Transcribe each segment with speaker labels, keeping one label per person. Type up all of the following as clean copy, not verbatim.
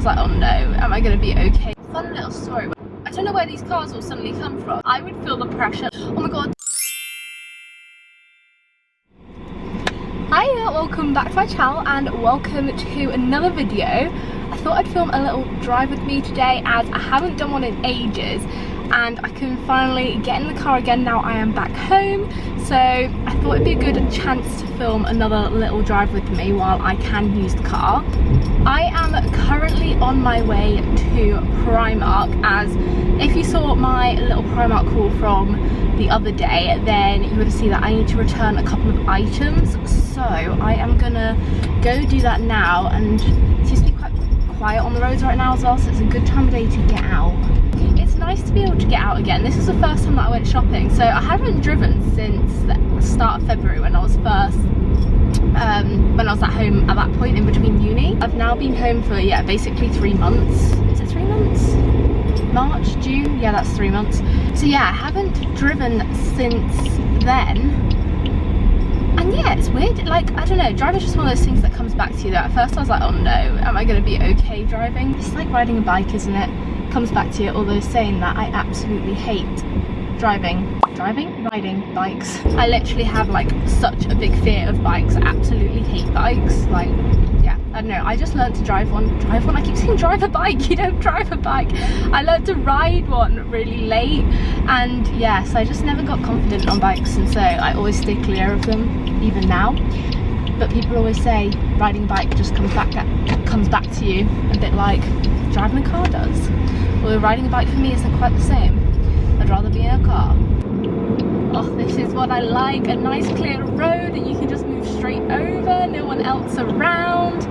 Speaker 1: was like, oh no, am I gonna be okay? Fun little story. I don't know where these cars will suddenly come from. I would feel the pressure. Oh my god. Hiya, welcome back to my channel and welcome to another video. I thought I'd film a little drive with me today as I haven't done one in ages and I can finally get in the car again now I am back home. So I thought it'd be a good chance to film another little drive with me while I can use the car. I am currently on my way to Primark, as if you saw my little Primark haul from the other day, then you would have seen that I need to return a couple of items. So I am gonna go do that now, and it seems to be quite quiet on the roads right now as well, so it's a good time of day to get out. It's nice to be able to get out again. This is the first time that I went shopping, so I haven't driven since the start of February when I was first when I was at home at that point in between uni. I've now been home for, yeah, basically 3 months. Is it 3 months? March, June? Yeah, that's 3 months. So yeah, I haven't driven since then. And yeah, it's weird. Like, I don't know, driving's just one of those things that comes back to you that at first I was like, oh no, am I going to be okay driving? It's like riding a bike, isn't it? Comes back to you, although saying that, I absolutely hate riding bikes. I literally have like such a big fear of bikes. I absolutely hate bikes. Like, yeah, I don't know, I just learned to drive one. I keep saying drive a bike. You don't drive a bike. I learned to ride one really late, and yes, I just never got confident on bikes, and so I always stay clear of them even now. But people always say riding a bike just comes back to you a bit like driving a car does. Although riding a bike for me isn't quite the same. I'd rather be in a car. Oh, this is what I like, a nice clear road and you can just move straight over, no one else around.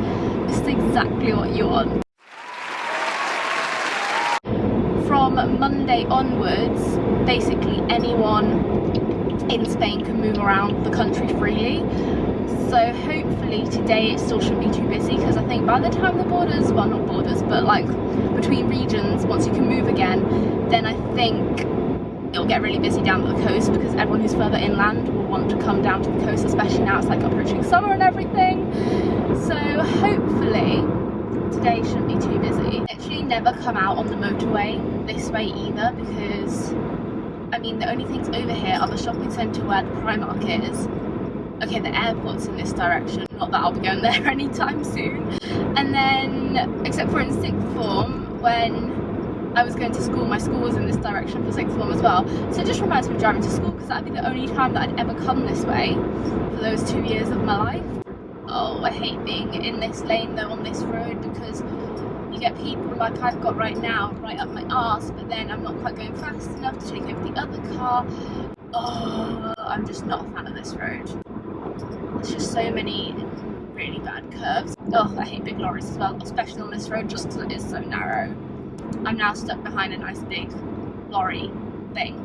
Speaker 1: This is exactly what you want. From Monday onwards, basically anyone in Spain can move around the country freely. So hopefully today it still shouldn't be too busy, because I think by the time the borders, well not borders, but like between regions, once you can move again, then I think it'll get really busy down the coast, because everyone who's further inland will want to come down to the coast, especially now it's like approaching summer and everything. So hopefully today shouldn't be too busy. Literally never come out on the motorway this way either, because I mean the only things over here are the shopping centre where the Primark is. Okay, the airport's in this direction, not that I'll be going there anytime soon. And then, except for in sixth form, when I was going to school, my school was in this direction for sixth form as well. So it just reminds me of driving to school, because that'd be the only time that I'd ever come this way for those 2 years of my life. Oh, I hate being in this lane though, on this road, because you get people like I've got right now, right up my arse, but then I'm not quite going fast enough to take over the other car. Oh, I'm just not a fan of this road. There's just so many really bad curves. Oh, I hate big lorries as well, especially on this road, just because it is so narrow. I'm now stuck behind a nice big lorry thing.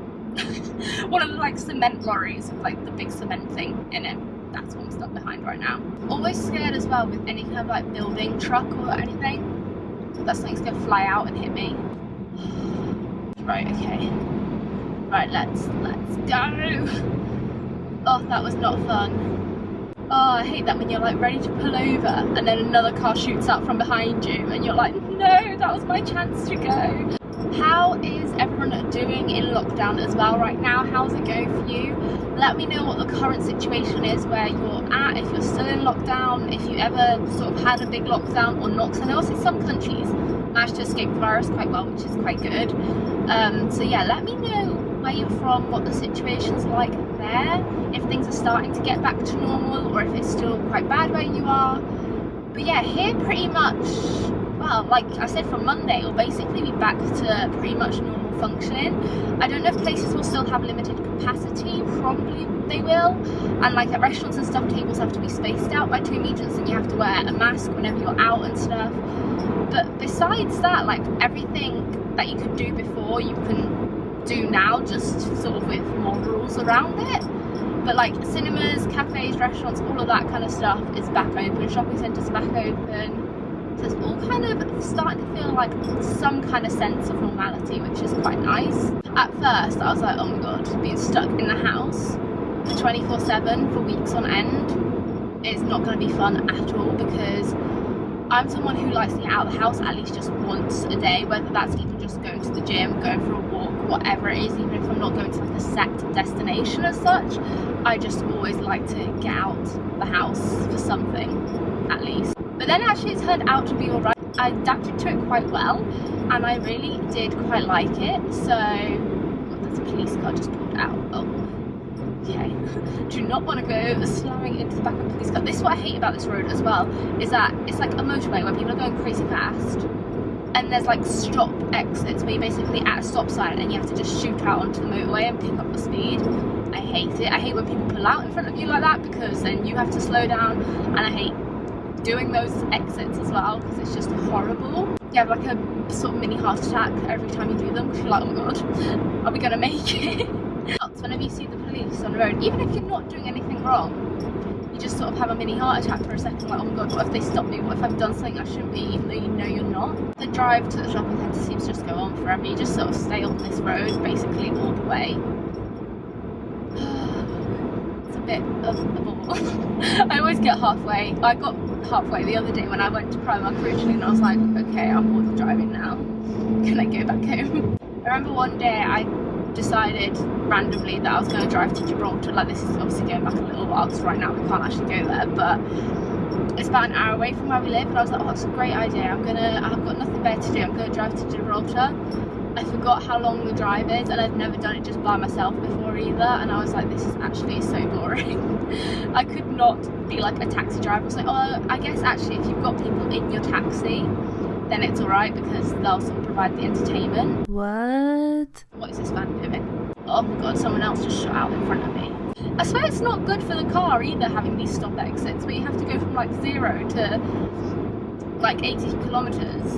Speaker 1: One of the like cement lorries with like the big cement thing in it. That's what I'm stuck behind right now. Always scared as well with any kind of like building truck or anything, that something's gonna fly out and hit me. Right, okay. Right, let's go. Oh, that was not fun. Oh, I hate that when you're like ready to pull over and then another car shoots out from behind you and you're like, no, that was my chance to go. How is everyone doing in lockdown as well right now? How's it going for you? Let me know what the current situation is where you're at, if you're still in lockdown, if you ever sort of had a big lockdown or not. Because I know also some countries managed to escape the virus quite well, which is quite good. So yeah, let me know where you're from, what the situation's like there, if things are starting to get back to normal or if it's still quite bad where you are. But yeah, here pretty much, well, like I said, from Monday we'll basically be back to pretty much normal functioning. I don't know if places will still have limited capacity, probably they will, and like at restaurants and stuff, tables have to be spaced out by 2 meters and you have to wear a mask whenever you're out and stuff. But besides that, like everything that you could do before you can do now, just sort of with more rules around it. But like cinemas, cafes, restaurants, all of that kind of stuff is back open, shopping centres back open. So it's all kind of starting to feel like some kind of sense of normality, which is quite nice. At first I was like, oh my god, being stuck in the house 24/7 for weeks on end is not going to be fun at all, because I'm someone who likes to get out of the house at least just once a day, whether that's even just going to the gym, going for a walk, whatever it is. Even if I'm not going to like a set destination as such, I just always like to get out the house for something at least. But then actually it turned out to be alright. I adapted to it quite well and I really did quite like it. So there's a police car just pulled out. Oh, okay. Do not want to go slamming into the back of a police car. This is what I hate about this road as well, is that it's like a motorway where people are going crazy fast and there's like stop exits where you're basically at a stop sign and you have to just shoot out onto the motorway and pick up the speed. I hate it. I hate when people pull out in front of you like that, because then you have to slow down, and I hate doing those exits as well because it's just horrible. You have like a sort of mini heart attack every time you do them because you're like, oh my god, are we gonna make it? So whenever you see the police on the road, even if you're not doing anything wrong, you just sort of have a mini heart attack for a second, like, oh my god, what if they stop me? What if I've done something I shouldn't be, even though you know you're not? The drive to the shopping centre seems to just go on forever. You just sort of stay on this road basically all the way. It's a bit of a ball. I always get halfway. I got halfway the other day when I went to Primark originally and I was like, okay, I'm bored of driving now. Can I go back home? I remember one day I decided randomly that I was going to drive to Gibraltar. Like, this is obviously going back a little while because right now we can't actually go there, but it's about an hour away from where we live, and I was like, oh, that's a great idea. I've got nothing better to do. I'm going to drive to Gibraltar. I forgot how long the drive is, and I'd never done it just by myself before either, and I was like, this is actually so boring. I could not be like a taxi driver. I was like, oh, I guess actually if you've got people in your taxi, then it's alright because they'll sort of provide the entertainment. What is this van doing? Oh my god, someone else just shot out in front of me. I swear it's not good for the car either, having these stop exits where you have to go from like 0 to like 80 kilometers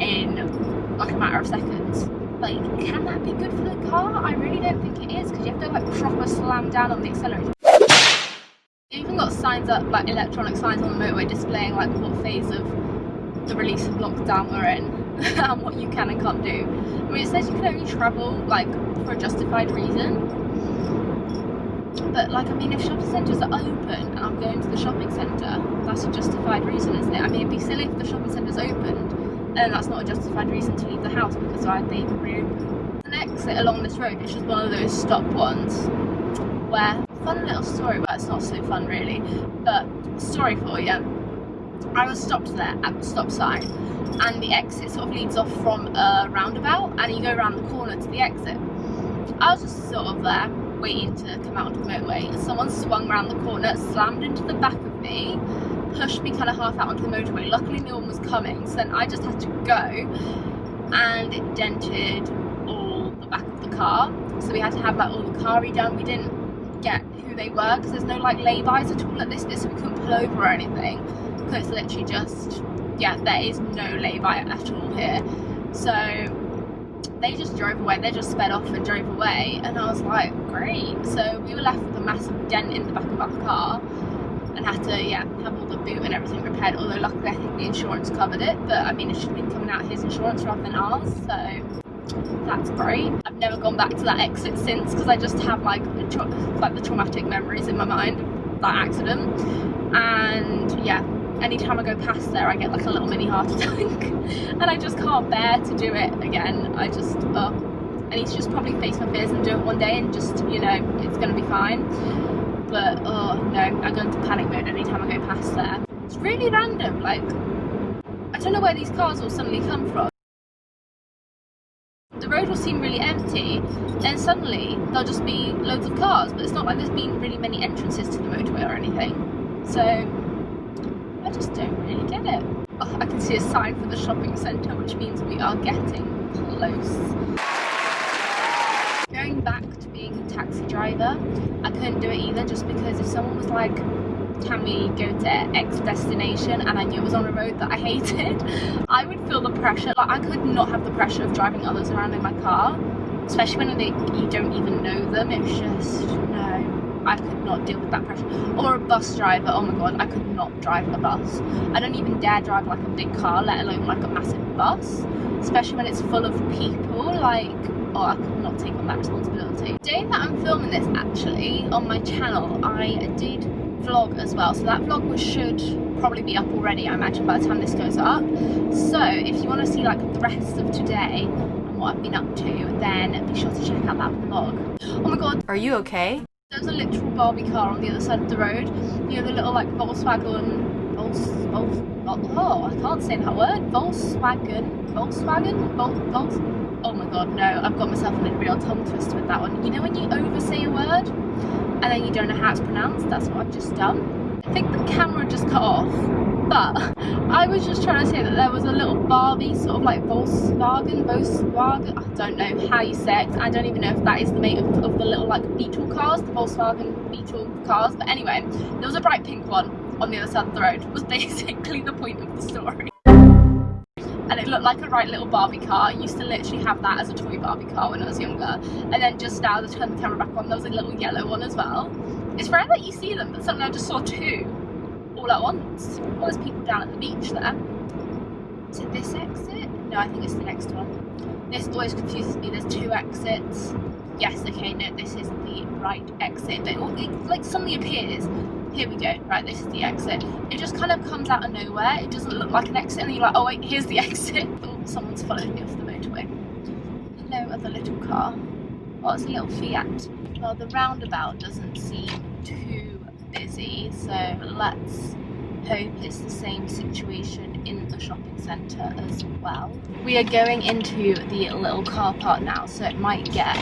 Speaker 1: in like a matter of seconds. Like, can that be good for the car? I really don't think it is, because you have to like proper slam down on the accelerator. You even got signs up, like electronic signs on the motorway displaying like what phase of the release of lockdown we're in and what you can and can't do. I mean, it says you can only travel like for a justified reason, but like, I mean, if shopping centres are open and I'm going to the shopping centre, that's a justified reason, isn't it? I mean, it'd be silly if the shopping centre's opened and that's not a justified reason to leave the house, because why would they even reopen? An exit along this road is just one of those stop ones where, fun little story, but it's not so fun really, but story for you. I was stopped there at the stop sign and the exit sort of leads off from a roundabout and you go around the corner to the exit. I was just sort of there waiting to come out onto the motorway and someone swung around the corner, slammed into the back of me, pushed me kind of half out onto the motorway. Luckily no one was coming, so then I just had to go, and it dented all the back of the car, so we had to have like all the car redone. We didn't get who they were because there's no like lay-bys at all at this bit, so we couldn't pull over or anything. It's literally just, yeah, there is no lay-by at all here. So they just drove away, they just sped off and drove away, and I was like, great. So we were left with a massive dent in the back of our car and had to, yeah, have all the boot and everything repaired, although luckily I think the insurance covered it, but I mean, it should have been coming out of his insurance rather than ours, so that's great. I've never gone back to that exit since because I just have like the traumatic memories in my mind of that accident, and yeah, anytime I go past there I get like a little mini heart attack and I just can't bear to do it again. I just, I need to just probably face my fears and do it one day and just, you know, it's gonna be fine. But oh no, I go into panic mode anytime I go past there. It's really random, like, I don't know where these cars will suddenly come from. The road will seem really empty, then suddenly there'll just be loads of cars, but it's not like there's been really many entrances to the motorway or anything. So I just don't really get it. Oh, I can see a sign for the shopping centre, which means we are getting close. Going back to being a taxi driver, I couldn't do it either, just because if someone was like, can we go to X destination, and I knew it was on a road that I hated, I would feel the pressure. Like, I could not have the pressure of driving others around in my car, especially when you don't even know them. It's just, no, I could not deal with that pressure. Or a bus driver, oh my god, I could not drive a bus. I don't even dare drive like a big car, let alone like a massive bus, especially when it's full of people. Like, oh, I could not take on that responsibility. The day that I'm filming this, actually, on my channel, I did vlog vlog as well, so that vlog should probably be up already, I imagine, by the time this goes up. So if you want to see like the rest of today and what I've been up to, then be sure to check out that vlog. Oh my god,
Speaker 2: Are you okay?
Speaker 1: there's a literal Barbie car on the other side of the road. You know, the little like Volkswagen, oh, I can't say that word. Volkswagen, oh my god, no, I've got myself in a real tongue twist with that one. You know when you oversay a word and then you don't know how it's pronounced? That's what I've just done. I think the camera just cut off, but I was just trying to say that there was a little Barbie, sort of like Volkswagen, I don't know how you say it. I don't even know if that is the mate of the little like Beetle cars, the Volkswagen Beetle cars, but anyway, there was a bright pink one on the other side of the road, was basically the point of the story. And it looked like a right little Barbie car. I used to literally have that as a toy Barbie car when I was younger. And then just now, to turn the camera back on, there was a little yellow one as well. It's rare that you see them, but suddenly I just saw two all at once. Well, there's people down at the beach there. Is it this exit? No, I think it's the next one. This always confuses me. There's two exits. Yes, okay, no, this is the right exit. But it like suddenly appears. Here we go, right, this is the exit. It just kind of comes out of nowhere. It doesn't look like an exit, and then you're like, oh wait, here's the exit. Oh, someone's followed me off the motorway. Hello, other little car. Oh, it's a little Fiat. Well, the roundabout doesn't seem too busy, so let's hope it's the same situation in the shopping centre as well. We are going into the little car park now, so it might get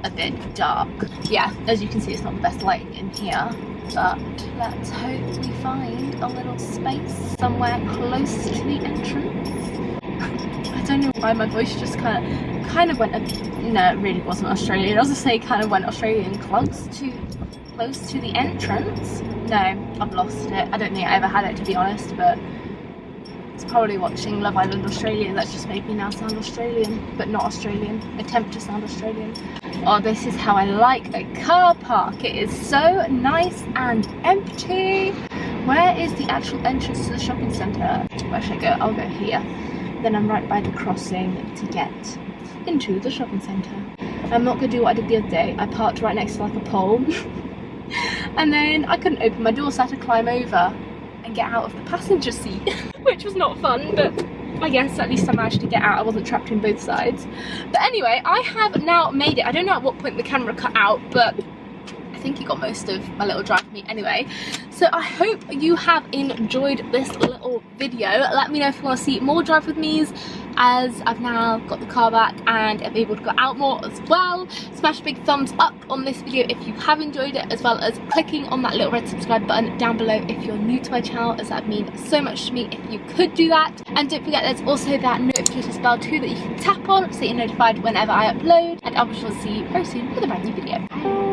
Speaker 1: a bit dark. Yeah, as you can see, it's not the best lighting in here. But let's hope we find a little space somewhere close to the entrance. I don't know why my voice just kind of went no, it really wasn't Australian. I was gonna say kind of went Australian. Close to the entrance. No, I've lost it. I don't think I ever had it, to be honest, but it's probably watching Love Island Australia that's just made me now sound Australian, but not Australian. Attempt to sound Australian. Oh, this is how I like a car park. It is so nice and empty. Where is the actual entrance to the shopping centre? Where should I go? I'll go here. Then I'm right by the crossing to get into the shopping centre. I'm not going to do what I did the other day. I parked right next to like a pole and then I couldn't open my door, so I had to climb over and get out of the passenger seat, which was not fun, but I guess at least I managed to get out. I wasn't trapped in both sides. But anyway, I have now made it. I don't know at what point the camera cut out, but I think you got most of my little drive with me anyway. So I hope you have enjoyed this little video. Let me know if you want to see more drive with me's, as I've now got the car back and I'm able to go out more as well. Smash a big thumbs up on this video if you have enjoyed it, as well as clicking on that little red subscribe button down below if you're new to my channel, as that would mean so much to me if you could do that. And don't forget, there's also that notification bell too that you can tap on so you're notified whenever I upload, and I'll be sure to see you very soon with a brand new video. Bye.